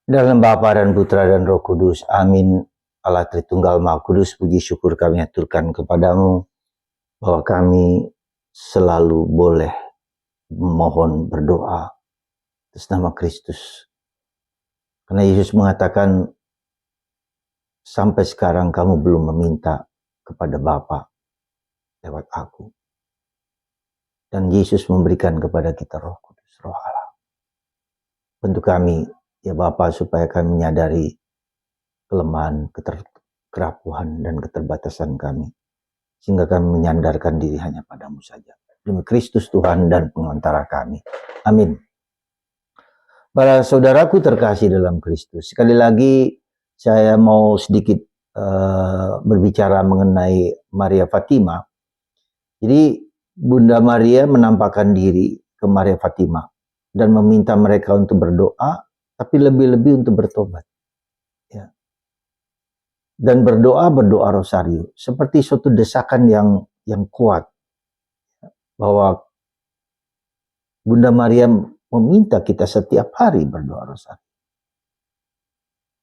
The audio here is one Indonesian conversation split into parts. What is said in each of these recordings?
Dalam Bapa dan Putra dan Roh Kudus. Amin. Allah Tritunggal Maha Kudus, puji syukur kami aturkan kepadamu bahwa kami selalu boleh mohon berdoa atas nama Kristus. Karena Yesus mengatakan, sampai sekarang kamu belum meminta kepada Bapa lewat aku. Dan Yesus memberikan kepada kita Roh Kudus, Roh Allah. Untuk kami, ya Bapa, supaya kami menyadari kelemahan, kerapuhan, dan keterbatasan kami. Sehingga kami menyandarkan diri hanya padamu saja. Demi Kristus Tuhan dan pengantara kami. Amin. Para saudaraku terkasih dalam Kristus, sekali lagi saya mau sedikit berbicara mengenai Maria Fatima. Jadi Bunda Maria menampakkan diri ke Maria Fatima dan meminta mereka untuk berdoa, tapi lebih-lebih untuk bertobat. Ya. Dan berdoa rosario seperti suatu desakan yang kuat bahwa Bunda Maria meminta kita setiap hari berdoa rosario.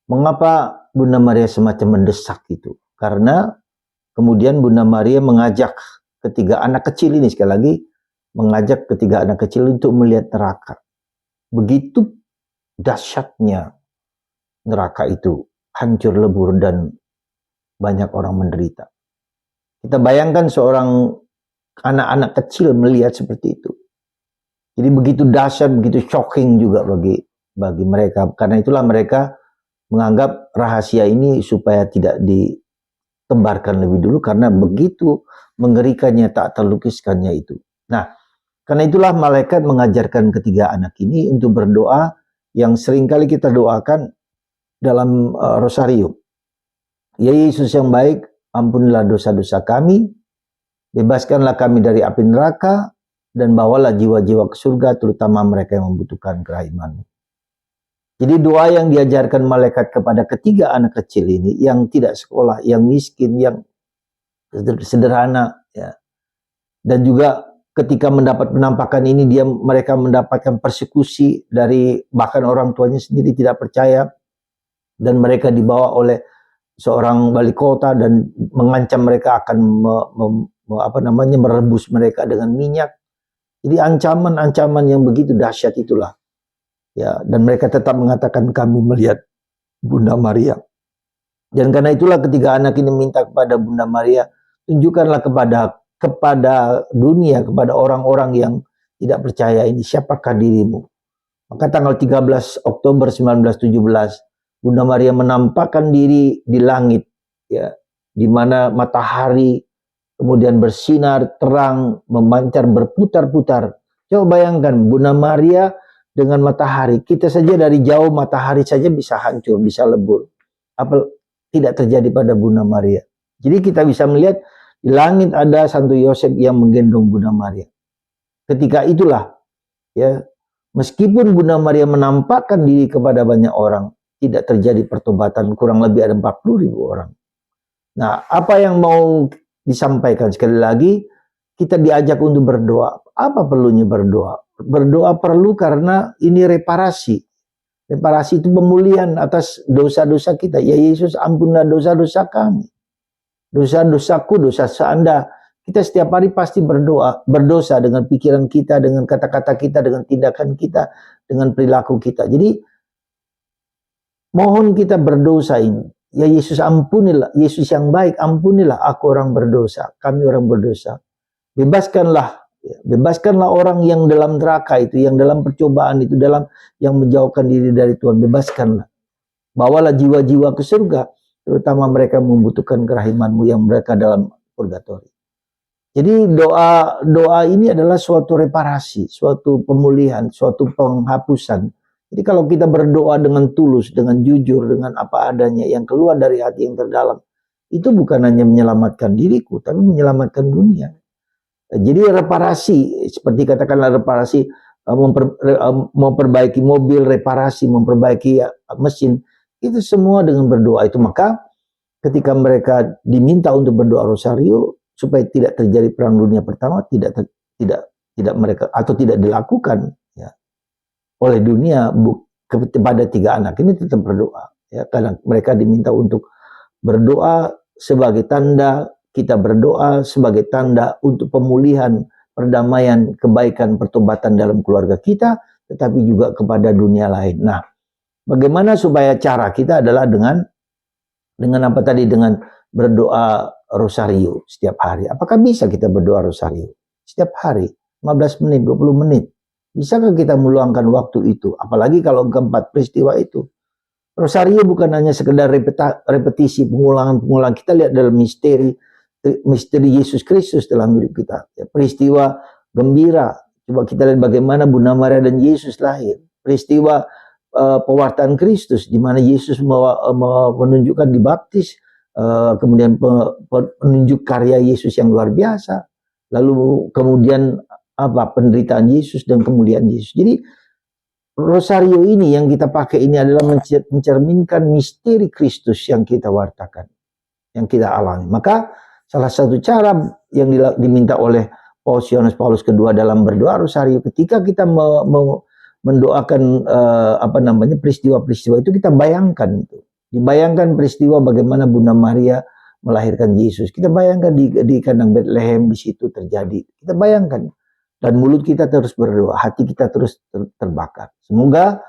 Mengapa Bunda Maria semacam mendesak itu? Karena kemudian Bunda Maria mengajak ketiga anak kecil ini, sekali lagi mengajak ketiga anak kecil untuk melihat neraka. Begitu dahsyatnya neraka itu, hancur lebur dan banyak orang menderita. Kita bayangkan seorang anak-anak kecil melihat seperti itu. Jadi begitu dahsyat, begitu shocking juga bagi mereka. Karena itulah mereka menganggap rahasia ini supaya tidak ditebarkan lebih dulu, karena begitu mengerikannya, tak terlukiskannya itu. Nah, karena itulah malaikat mengajarkan ketiga anak ini untuk berdoa yang seringkali kita doakan dalam rosario. Ya Yesus yang baik, ampunilah dosa-dosa kami, bebaskanlah kami dari api neraka, dan bawalah jiwa-jiwa ke surga, terutama mereka yang membutuhkan kerahiman-Mu. Jadi doa yang diajarkan malaikat kepada ketiga anak kecil ini, yang tidak sekolah, yang miskin, yang sederhana, ya. Dan juga ketika mendapat penampakan ini, mereka mendapatkan persekusi dari bahkan orang tuanya sendiri tidak percaya, dan mereka dibawa oleh seorang wali kota dan mengancam mereka akan merebus mereka dengan minyak. Jadi ancaman-ancaman yang begitu dahsyat itulah. Ya, dan mereka tetap mengatakan kami melihat Bunda Maria. Dan karena itulah ketiga anak ini minta kepada Bunda Maria, tunjukkanlah kepada dunia, kepada orang-orang yang tidak percaya ini, siapakah dirimu. Maka tanggal 13 Oktober 1917, Bunda Maria menampakkan diri di langit, ya, di mana matahari kemudian bersinar terang, memancar, berputar-putar. Coba bayangkan Bunda Maria dengan matahari. Kita saja dari jauh matahari saja bisa hancur, bisa lebur. Apa tidak terjadi pada Bunda Maria? Jadi kita bisa melihat di langit ada Santo Yosef yang menggendong Bunda Maria. Ketika itulah, ya, meskipun Bunda Maria menampakkan diri kepada banyak orang, tidak terjadi pertobatan, kurang lebih ada 40.000 orang. Nah, apa yang mau disampaikan? Sekali lagi, kita diajak untuk berdoa. Apa perlunya berdoa? Berdoa perlu karena ini reparasi. Reparasi itu pemulihan atas dosa-dosa kita. Ya Yesus, ampunilah dosa-dosa kami. Dosa-dosaku, dosa Anda. Kita setiap hari pasti berdosa dengan pikiran kita, dengan kata-kata kita, dengan tindakan kita, dengan perilaku kita. Jadi mohon kita berdosa ini. Ya Yesus, ampunilah. Yesus yang baik, ampunilah aku orang berdosa. Kami orang berdosa. Bebaskanlah orang yang dalam neraka itu, yang dalam percobaan itu, yang menjauhkan diri dari Tuhan. Bebaskanlah. Bawalah jiwa-jiwa ke surga, terutama mereka membutuhkan kerahiman-Mu yang mereka dalam purgatori. Jadi doa ini adalah suatu reparasi, suatu pemulihan, suatu penghapusan. Jadi kalau kita berdoa dengan tulus, dengan jujur, dengan apa adanya yang keluar dari hati yang terdalam, itu bukan hanya menyelamatkan diriku, tapi menyelamatkan dunia. Jadi reparasi, seperti katakanlah reparasi, memperbaiki mobil, reparasi, memperbaiki mesin, itu semua dengan berdoa itu. Maka ketika mereka diminta untuk berdoa rosario supaya tidak terjadi perang dunia pertama, tidak mereka atau tidak dilakukan, ya, oleh dunia, kepada 3 anak ini tetap berdoa. Ya, karena mereka diminta untuk berdoa sebagai tanda, kita berdoa sebagai tanda untuk pemulihan, perdamaian, kebaikan, pertobatan dalam keluarga kita, tetapi juga kepada dunia lain. Nah, bagaimana supaya cara kita adalah dengan apa tadi? Dengan berdoa rosario setiap hari. Apakah bisa kita berdoa rosario setiap hari? 15 menit, 20 menit. Bisakah kita meluangkan waktu itu? Apalagi kalau keempat peristiwa itu. Rosario bukan hanya sekedar repetisi, pengulangan. Kita lihat dalam misteri Yesus Kristus dalam hidup kita. Ya, peristiwa gembira. Coba kita lihat bagaimana Bunda Maria dan Yesus lahir. Peristiwa pewartaan Kristus, di mana Yesus menunjukkan dibaptis, kemudian menunjuk karya Yesus yang luar biasa. Lalu kemudian penderitaan Yesus dan kemuliaan Yesus. Jadi rosario ini yang kita pakai ini adalah mencerminkan misteri Kristus yang kita wartakan, yang kita alami. Maka salah satu cara yang diminta oleh Yohanes Paulus II dalam berdoa rosario, ketika kita mendoakan peristiwa-peristiwa itu, kita bayangkan itu. Dibayangkan peristiwa bagaimana Bunda Maria melahirkan Yesus. Kita bayangkan di kandang Bethlehem di situ terjadi. Kita bayangkan. Dan mulut kita terus berdoa, hati kita terus terbakar. Semoga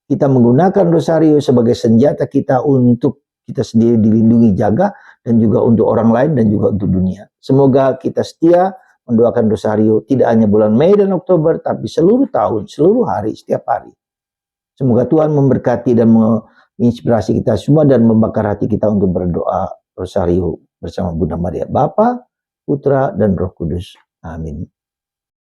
kita menggunakan rosario sebagai senjata kita untuk kita sendiri dilindungi, jaga, dan juga untuk orang lain dan juga untuk dunia. Semoga kita setia mendoakan rosario tidak hanya bulan Mei dan Oktober, tapi seluruh tahun, seluruh hari, setiap hari. Semoga Tuhan memberkati dan menginspirasi kita semua dan membakar hati kita untuk berdoa rosario bersama Bunda Maria, Bapa, Putra, dan Roh Kudus. Amin.